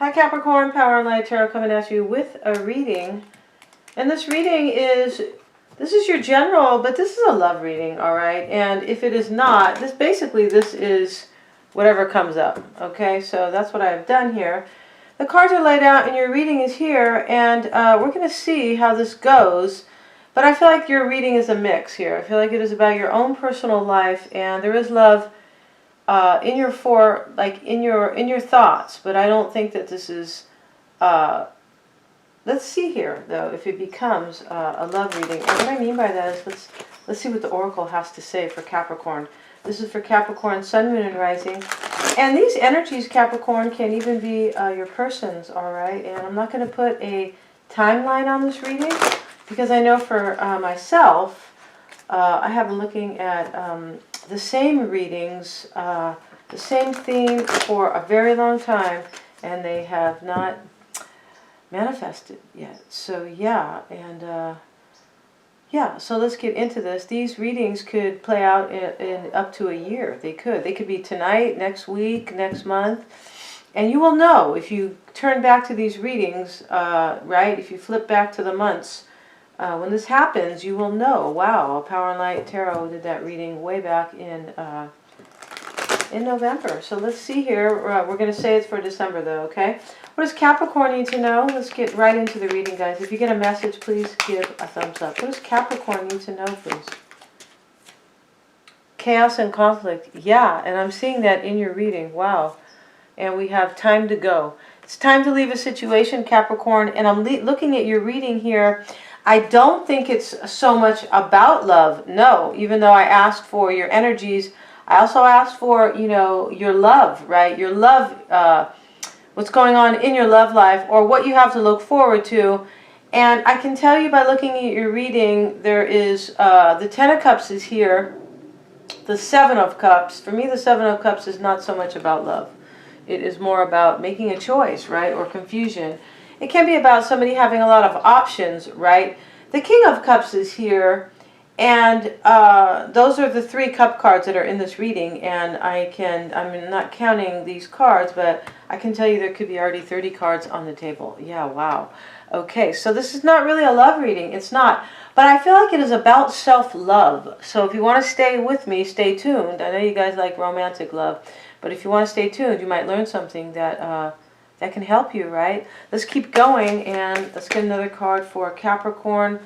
Hi Capricorn, Power and Light Tarot coming at you with a reading. And this reading is, this is your general, but this is a love reading, all right? And if it is not, this is whatever comes up, okay? So that's what I've done here. The cards are laid out and your reading is here, and we're going to see how this goes. But I feel like your reading is a mix here. I feel like it is about your own personal life, and there is love in your in your thoughts, but I don't think that this is let's see here though if it becomes a love reading. And what I mean by that is let's see what the oracle has to say for Capricorn. This is for Capricorn, Sun, Moon, and Rising. And these energies, Capricorn, can even be your person's, all right? And I'm not going to put a timeline on this reading because I know for myself, I have been looking at the same readings, the same theme for a very long time, and they have not manifested yet. So yeah, and yeah, so let's get into this. These readings could play out in up to a year. They could be tonight, next week, next month, and you will know if you turn back to these readings, right? If you flip back to the months. When this happens, you will know, wow, Power and Light Tarot did that reading way back in November. So let's see here. We're going to say it's for December, though, okay? What does Capricorn need to know? Let's get right into the reading, guys. If you get a message, please give a thumbs up. What does Capricorn need to know, please? Chaos and conflict. Yeah, and I'm seeing that in your reading. Wow. And we have time to go. It's time to leave a situation, Capricorn, and I'm looking at your reading here. I don't think it's so much about love. No, even though I asked for your energies, I also asked for, you know, your love, right? Your love, what's going on in your love life or what you have to look forward to. And I can tell you by looking at your reading, there is the Ten of Cups is here, the Seven of Cups. For me, the Seven of Cups is not so much about love. It is more about making a choice, right? Or confusion. It can be about somebody having a lot of options, right? The King of Cups is here, and those are the 3 cup cards that are in this reading, and I'm not counting these cards, but I can tell you there could be already 30 cards on the table. Yeah, wow. Okay, so this is not really a love reading. It's not. But I feel like it is about self-love. So if you want to stay with me, stay tuned. I know you guys like romantic love, but if you want to stay tuned, you might learn something that that can help you, right? Let's keep going, and let's get another card for Capricorn,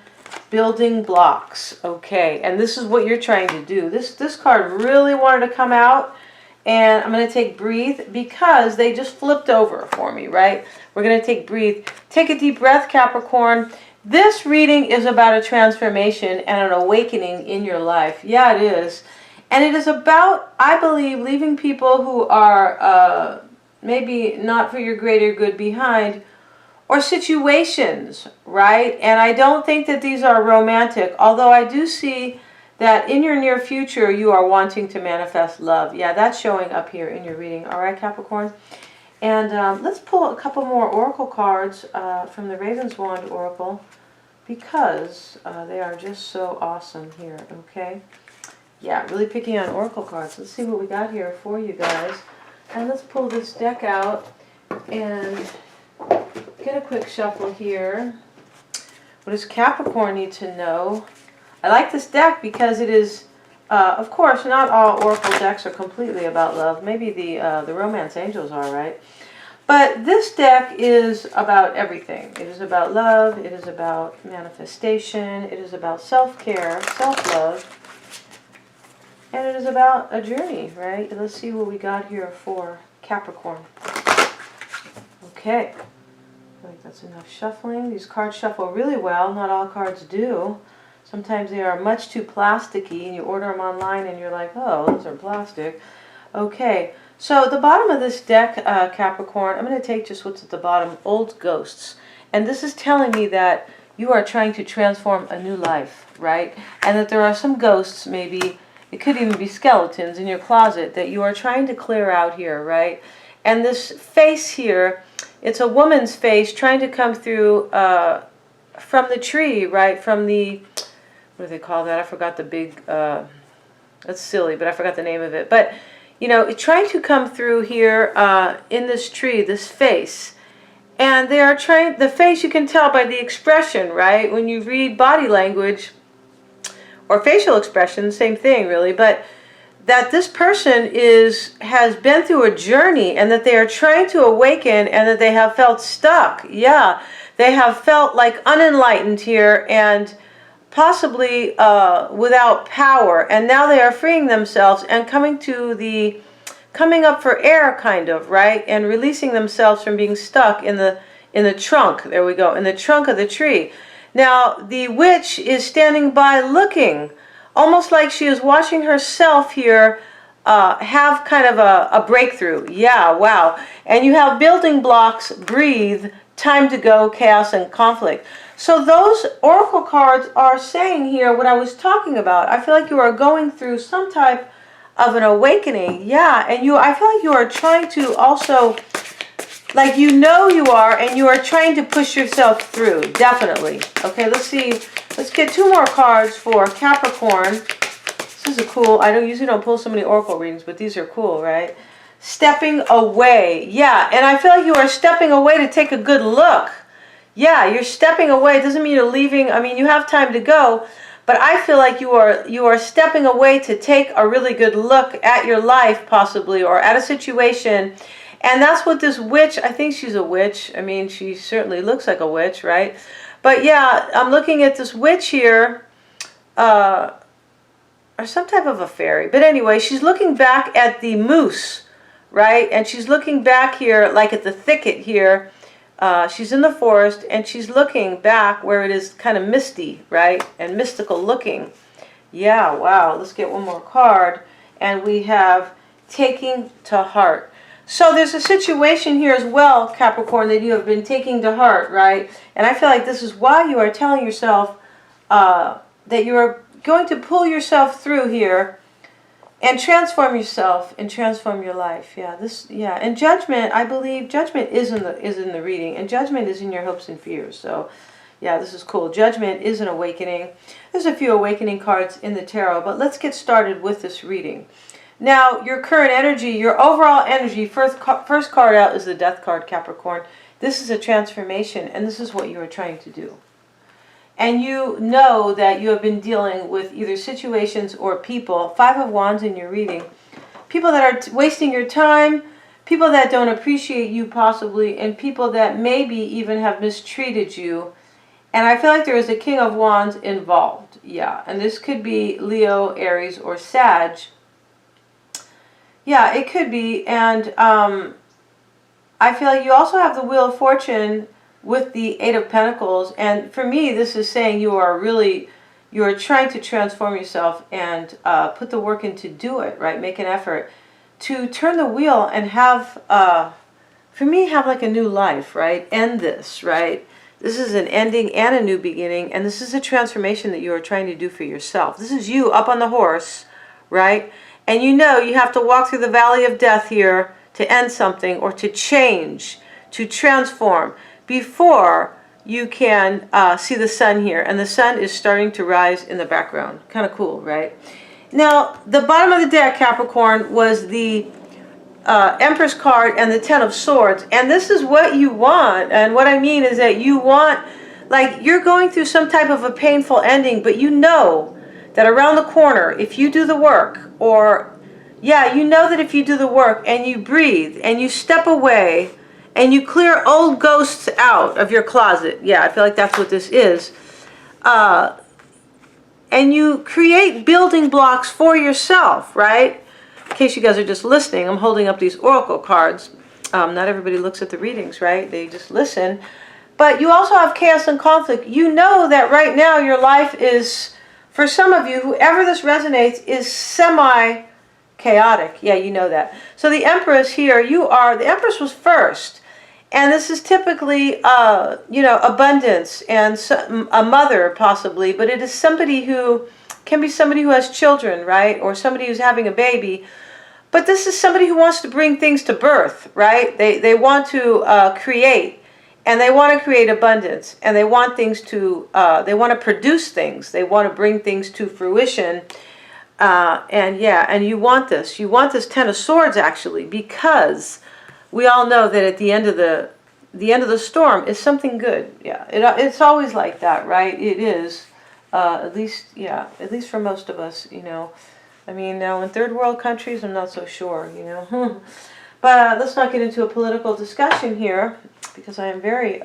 building blocks. Okay, and this is what you're trying to do. This card really wanted to come out, and I'm going to take breathe because they just flipped over for me, right? We're going to take breathe. Take a deep breath, Capricorn. This reading is about a transformation and an awakening in your life. Yeah, it is. And it is about, I believe, leaving people who are maybe not for your greater good behind, or situations, right? And I don't think that these are romantic, although I do see that in your near future you are wanting to manifest love. Yeah, that's showing up here in your reading. All right, Capricorn? And let's pull a couple more oracle cards from the Raven's Wand Oracle, because they are just so awesome here, okay? Yeah, really picking on oracle cards. Let's see what we got here for you guys. And let's pull this deck out and get a quick shuffle here. What does Capricorn need to know? I like this deck because it is, of course, not all oracle decks are completely about love. Maybe the romance angels are, right? But this deck is about everything. It is about love. It is about manifestation. It is about self-care, self-love. And it is about a journey, right? Let's see what we got here for Capricorn. Okay. I think that's enough shuffling. These cards shuffle really well. Not all cards do. Sometimes they are much too plasticky, and you order them online and you're like, oh, those are plastic. Okay. So at the bottom of this deck, Capricorn, I'm going to take just what's at the bottom, old ghosts. And this is telling me that you are trying to transform a new life, right? And that there are some ghosts, maybe, it could even be skeletons in your closet that you are trying to clear out here, right? And this face here, it's a woman's face trying to come through from the tree, right? From the, what do they call that? I forgot the big, that's silly, but I forgot the name of it. But, you know, trying to come through here in this tree, this face. And they are trying, the face you can tell by the expression, right? When you read body language or facial expression, same thing really, but that this person has been through a journey and that they are trying to awaken and that they have felt stuck. Yeah, they have felt like unenlightened here and possibly without power. And now they are freeing themselves and coming up for air, kind of, right? And releasing themselves from being stuck in the trunk. There we go, in the trunk of the tree. Now, the witch is standing by looking, almost like she is watching herself here have kind of a breakthrough. Yeah, wow. And you have building blocks, breathe, time to go, chaos and conflict. So those oracle cards are saying here what I was talking about. I feel like you are going through some type of an awakening. Yeah, and I feel like you are trying to also, like you are, and you are trying to push yourself through, definitely. Okay, let's see. Let's get 2 more cards for Capricorn. This is a cool, I usually don't pull so many oracle readings, but these are cool, right? Stepping away. Yeah, and I feel like you are stepping away to take a good look. Yeah, you're stepping away. It doesn't mean you're leaving. I mean, you have time to go. But I feel like you are stepping away to take a really good look at your life, possibly, or at a situation. And that's what this witch, I think she's a witch. I mean, she certainly looks like a witch, right? But yeah, I'm looking at this witch here, or some type of a fairy. But anyway, she's looking back at the moose, right? And she's looking back here, like at the thicket here. She's in the forest and she's looking back where it is kind of misty, right? And mystical looking. Yeah, wow. Let's get 1 more card. And we have taking to heart. So there's a situation here as well, Capricorn, that you have been taking to heart, right? And I feel like this is why you are telling yourself that you are going to pull yourself through here and transform yourself and transform your life. Yeah, and judgment, I believe judgment is in the reading, and judgment is in your hopes and fears. So yeah, this is cool. Judgment is an awakening. There's a few awakening cards in the tarot, but let's get started with this reading. Now, your current energy, your overall energy, first card out is the Death card, Capricorn. This is a transformation, and this is what you are trying to do. And you know that you have been dealing with either situations or people, 5 of Wands in your reading, people that are wasting your time, people that don't appreciate you possibly, and people that maybe even have mistreated you. And I feel like there is a King of Wands involved. Yeah, and this could be Leo, Aries, or Sag. Yeah, it could be. And I feel like you also have the Wheel of Fortune with the 8 of Pentacles, and for me this is saying you are trying to transform yourself and put the work in to do it, right? Make an effort to turn the wheel and have, for me, have like a new life, right? End this, right? This is an ending and a new beginning, and this is a transformation that you are trying to do for yourself. This is you up on the horse, right? And you know you have to walk through the valley of death here to end something or to change, to transform, before you can see the sun here. And the sun is starting to rise in the background. Kind of cool, right? Now, the bottom of the deck, Capricorn, was the Empress card and the 10 of Swords. And this is what you want. And what I mean is that you want, like, you're going through some type of a painful ending, but you know that around the corner, if you do the work, or, yeah, you know that if you do the work and you breathe and you step away, and you clear old ghosts out of your closet. Yeah, I feel like that's what this is. And you create building blocks for yourself, right? In case you guys are just listening, I'm holding up these oracle cards. Not everybody looks at the readings, right? They just listen. But you also have chaos and conflict. You know that right now your life is, for some of you, whoever this resonates, is semi-chaotic. Yeah, you know that. So the Empress here, the Empress was first. And this is typically, abundance and a mother possibly, but it is somebody who can be somebody who has children, right? Or somebody who's having a baby. But this is somebody who wants to bring things to birth, right? They want to create, and they want to create abundance, and they want things to, they want to produce things. They want to bring things to fruition. And you want this. You want this 10 of Swords, actually, because we all know that at the end of the the end of the storm is something good. Yeah, it's always like that, right? It is. At least for most of us, you know. I mean, now in third world countries, I'm not so sure, you know. But let's not get into a political discussion here, because I am very,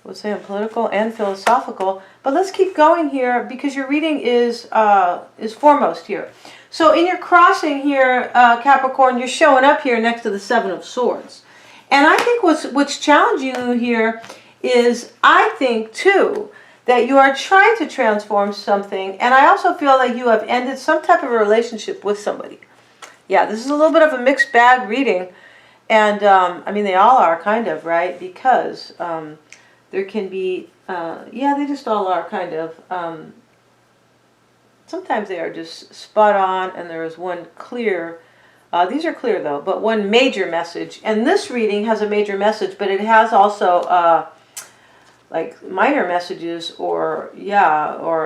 let's say I'm political and philosophical. But let's keep going here, because your reading is foremost here. So in your crossing here, Capricorn, you're showing up here next to the Seven of Swords. And I think what's challenging you here is, I think too, that you are trying to transform something. And I also feel that you have ended some type of a relationship with somebody. Yeah, this is a little bit of a mixed bag reading. And I mean, they all are kind of, right? Because there can be, yeah, they just all are kind of. Sometimes they are just spot on, and there is one clear, these are clear though, but one major message. And this reading has a major message, but it has also like minor messages, or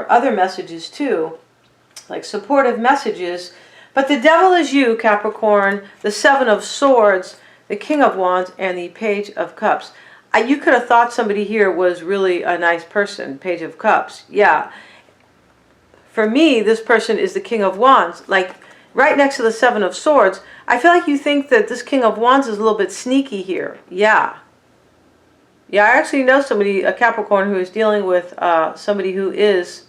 other messages too, like supportive messages. But the devil is you, Capricorn, the Seven of Swords, the King of Wands, and the Page of Cups. You could have thought somebody here was really a nice person, Page of Cups. Yeah. For me, this person is the King of Wands, like right next to the Seven of Swords. I feel like you think that this King of Wands is a little bit sneaky here. Yeah. Yeah, I actually know somebody, a Capricorn, who is dealing with somebody who is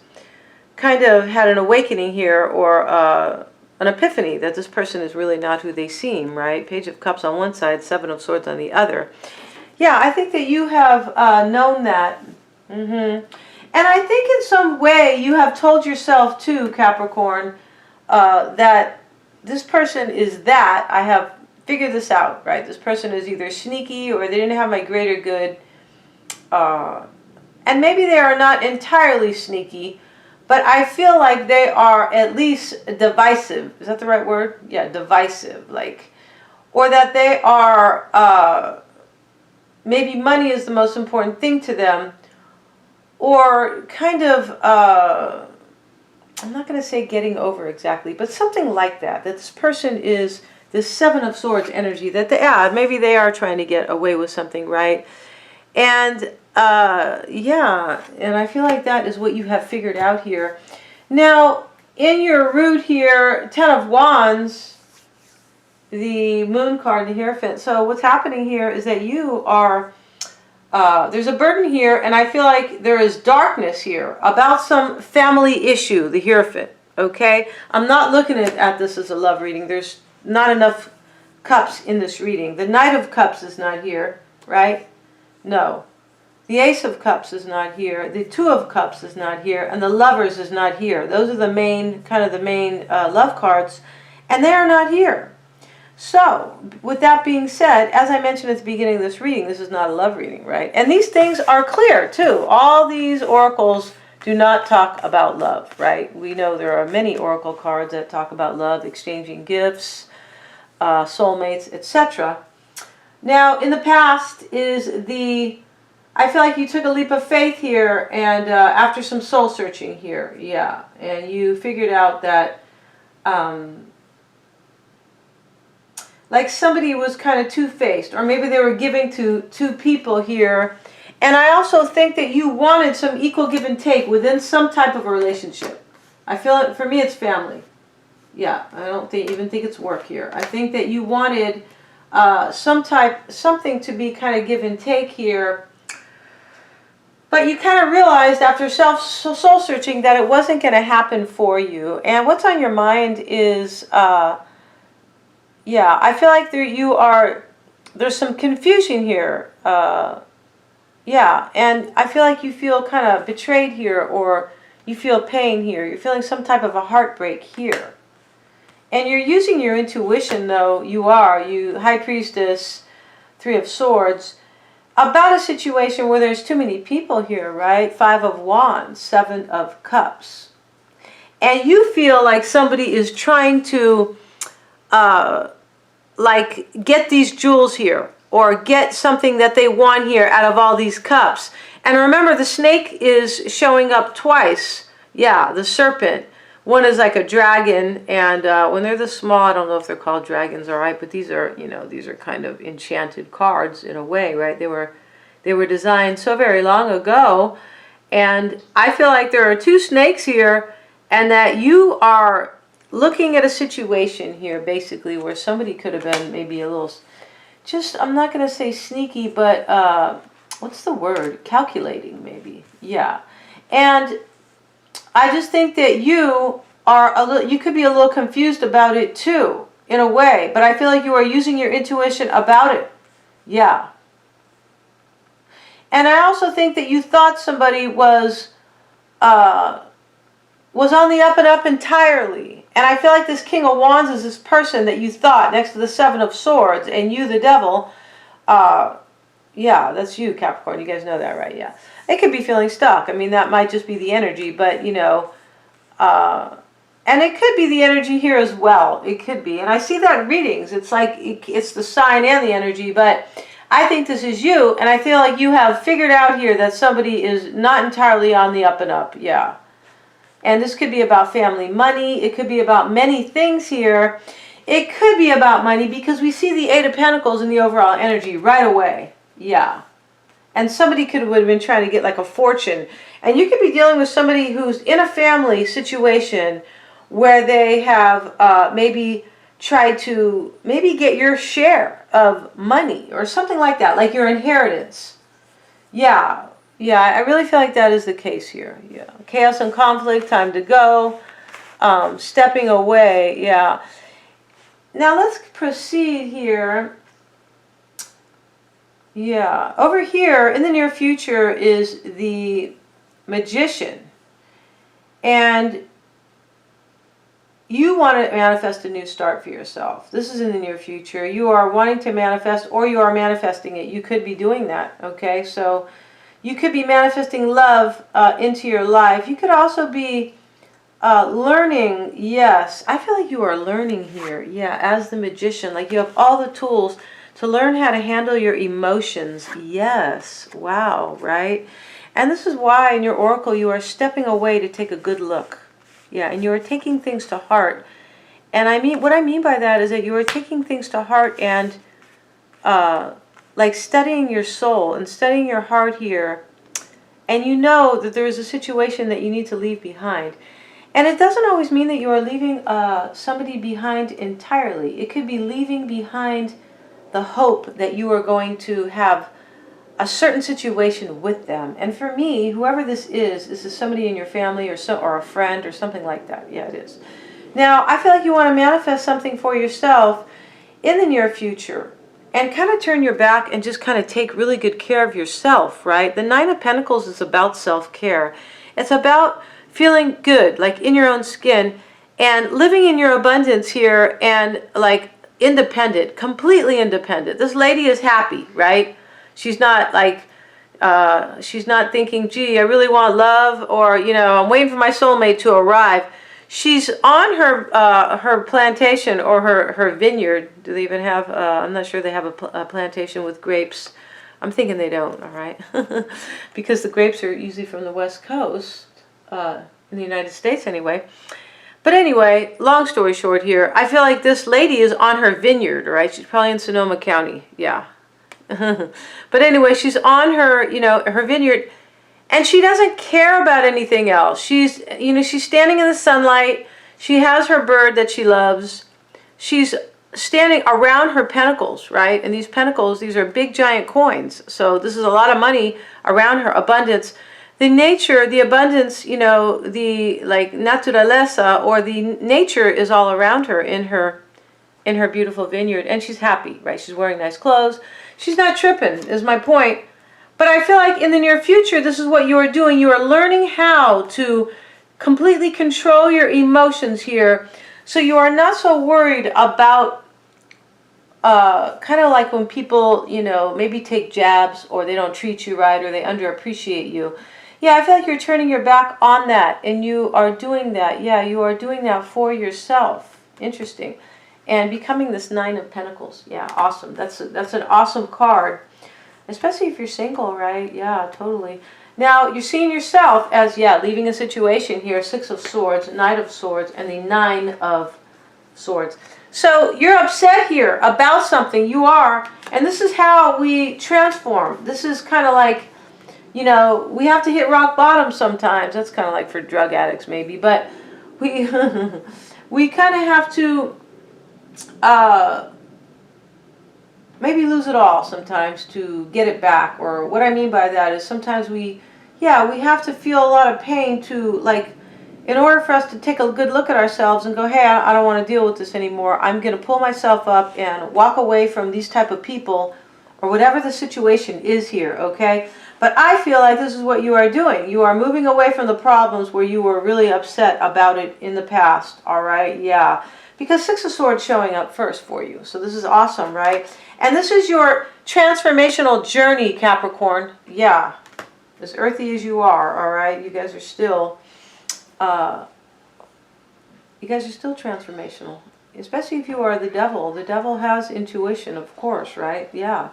kind of had an awakening here, or an epiphany that this person is really not who they seem, right? Page of Cups on one side, Seven of Swords on the other. Yeah, I think that you have known that. And I think in some way you have told yourself too, Capricorn, that this person is that. I have figured this out, right? This person is either sneaky, or they didn't have my greater good. And maybe they are not entirely sneaky, but I feel like they are at least divisive. Is that the right word? Yeah, divisive. Like, or that they are, maybe money is the most important thing to them, or kind of, I'm not going to say getting over exactly, but something like that. That this person is this Seven of Swords energy, that maybe they are trying to get away with something, right? And yeah, and I feel like that is what you have figured out here. Now, in your root here, Ten of Wands, the Moon card, the Hierophant. So what's happening here is that you are, there's a burden here, and I feel like there is darkness here about some family issue, the Hierophant, okay? I'm not looking at this as a love reading. There's not enough cups in this reading. The Knight of Cups is not here, right? No. The Ace of Cups is not here. The Two of Cups is not here. And the Lovers is not here. Those are the main, love cards. And they are not here. So, with that being said, as I mentioned at the beginning of this reading, this is not a love reading, right? And these things are clear, too. All these oracles do not talk about love, right? We know there are many oracle cards that talk about love, exchanging gifts, soulmates, etc. Now, in the past I feel like you took a leap of faith here, and after some soul searching here, yeah, and you figured out that like somebody was kind of two-faced, or maybe they were giving to two people here. And I also think that you wanted some equal give and take within some type of a relationship. I feel it, for me, it's family. Yeah, I don't even think it's work here. I think that you wanted something to be kind of give and take here. But you kind of realized after soul searching that it wasn't going to happen for you. And what's on your mind is, yeah, I feel like there's some confusion here. Yeah, and I feel like you feel kind of betrayed here, or you feel pain here. You're feeling some type of a heartbreak here. And you're using your intuition, though, you High Priestess, Three of Swords, about a situation where there's too many people here, right? Five of Wands, Seven of Cups. And you feel like somebody is trying to, like, get these jewels here, or get something that they want here out of all these cups. And remember, the snake is showing up twice. Yeah, the serpent, One is like a dragon, and when they're this small, I don't know if they're called dragons, all right, but these are, you know, these are kind of enchanted cards in a way, right? They were designed so very long ago, and I feel like there are two snakes here, and that you are looking at a situation here, basically, where somebody could have been maybe a little, just, I'm not going to say sneaky, but what's the word? Calculating, maybe. Yeah. And I just think that you are a little, you could be a little confused about it too, in a way, but I feel like you are using your intuition about it. Yeah. And I also think that you thought somebody was on the up and up entirely. And I feel like this King of Wands is this person that you thought next to the Seven of Swords, and you, the devil, yeah, that's you, Capricorn. You guys know that, right? Yeah. It could be feeling stuck. I mean, that might just be the energy, but, you know, and it could be the energy here as well. It could be. And I see that in readings. It's like, it's the sign and the energy, but I think this is you, and I feel like you have figured out here that somebody is not entirely on the up and up. Yeah. And this could be about family money. It could be about many things here. It could be about money because we see the Eight of Pentacles in the overall energy right away. Yeah. And somebody would have been trying to get like a fortune. And you could be dealing with somebody who's in a family situation where they have maybe tried to get your share of money or something like that, like your inheritance. Yeah. Yeah, I really feel like that is the case here. Yeah. Chaos and conflict, time to go. Stepping away. Yeah. Now let's proceed here. Yeah. Over here in the near future is the Magician. And you want to manifest a new start for yourself. This is in the near future. You are wanting to manifest, or you are manifesting it. You could be doing that. Okay. So you could be manifesting love into your life. You could also be learning. Yes, I feel like you are learning here. Yeah, as the Magician, like you have all the tools to learn how to handle your emotions. Yes, wow, right? And this is why in your oracle you are stepping away to take a good look. Yeah, and you are taking things to heart. And I mean, what I mean by that is that you are taking things to heart and like studying your soul and studying your heart here, and you know that there is a situation that you need to leave behind. And it doesn't always mean that you are leaving somebody behind entirely. It could be leaving behind the hope that you are going to have a certain situation with them. And for me, whoever this is somebody in your family or a friend or something like that. Yeah, it is. Now, I feel like you want to manifest something for yourself in the near future. And kind of turn your back and just kind of take really good care of yourself, right? The Nine of Pentacles is about self-care. It's about feeling good, like in your own skin, and living in your abundance here, and like independent, completely independent. This lady is happy, right? She's not like, she's not thinking, gee, I really want love, or, you know, I'm waiting for my soulmate to arrive. She's on her plantation or her vineyard. Do they even have, I'm not sure they have a plantation with grapes. I'm thinking they don't, all right? Because the grapes are usually from the West Coast, in the United States anyway. But anyway, long story short here, I feel like this lady is on her vineyard, right? She's probably in Sonoma County, yeah. But anyway, she's on her, you know, her vineyard. And she doesn't care about anything else. She's, you know, she's standing in the sunlight. She has her bird that she loves. She's standing around her pentacles, right? And these pentacles, these are big giant coins. So this is a lot of money around her, abundance. The nature, the abundance, you know, the like naturaleza, or the nature is all around her in her beautiful vineyard. And she's happy, right? She's wearing nice clothes. She's not tripping, is my point. But I feel like in the near future, this is what you are doing. You are learning how to completely control your emotions here. So you are not so worried about kind of like when people, you know, maybe take jabs, or they don't treat you right, or they underappreciate you. Yeah, I feel like you're turning your back on that, and you are doing that. Yeah, you are doing that for yourself. Interesting. And becoming this Nine of Pentacles. Yeah, awesome. That's an awesome card. Especially if you're single, right? Yeah, totally. Now, you're seeing yourself as, yeah, leaving a situation here, Six of Swords, Knight of Swords, and the Nine of Swords. So you're upset here about something. You are, and this is how we transform. This is kind of like, you know, we have to hit rock bottom sometimes. That's kind of like for drug addicts maybe, but we we kind of have to maybe lose it all sometimes to get it back. Or what I mean by that is sometimes we have to feel a lot of pain to, like, in order for us to take a good look at ourselves and go, hey, I don't want to deal with this anymore. I'm going to pull myself up and walk away from these type of people or whatever the situation is here, okay? But I feel like this is what you are doing. You are moving away from the problems where you were really upset about it in the past, all right? Yeah, because Six of Swords showing up first for you. So this is awesome, right? And this is your transformational journey, Capricorn. Yeah, as earthy as you are, all right? You guys are still... you guys are still transformational, especially if you are the devil. The devil has intuition, of course, right? Yeah.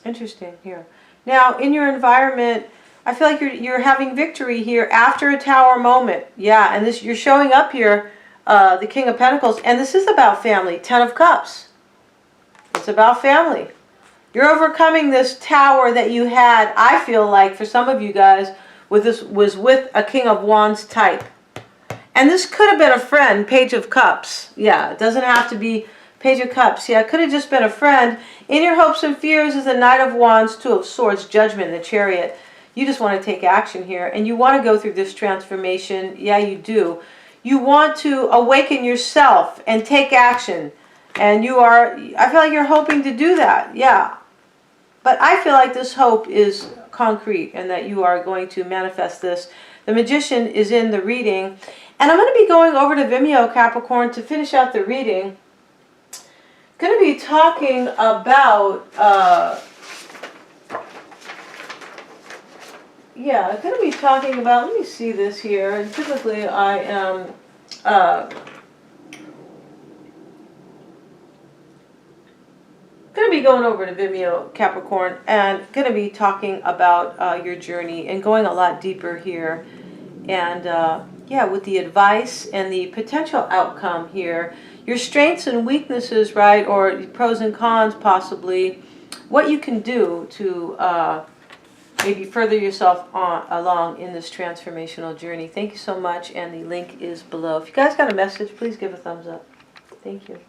Interesting here. Now, in your environment, I feel like you're having victory here after a tower moment. Yeah, and this, you're showing up here, the King of Pentacles, and this is about family. Ten of Cups. It's about family. You're overcoming this tower that you had, I feel like, for some of you guys, was with a King of Wands type. And this could have been a friend, Page of Cups. Yeah, it doesn't have to be Page of Cups. Yeah, it could have just been a friend. In your hopes and fears is the Knight of Wands, Two of Swords, Judgment, the Chariot. You just want to take action here. And you want to go through this transformation. Yeah, you do. You want to awaken yourself and take action. And you are, I feel like you're hoping to do that. Yeah. But I feel like this hope is concrete and that you are going to manifest this. The Magician is in the reading. And I'm going to be going over to Vimeo, Capricorn, to finish out the reading. Going to be talking about, I'm going to be talking about, let me see this here. And typically I am, going to be going over to Vimeo, Capricorn, and going to be talking about your journey and going a lot deeper here. And with the advice and the potential outcome here, your strengths and weaknesses, right, or pros and cons possibly, what you can do to maybe further yourself along in this transformational journey. Thank you so much, and the link is below. If you guys got a message, please give a thumbs up. Thank you.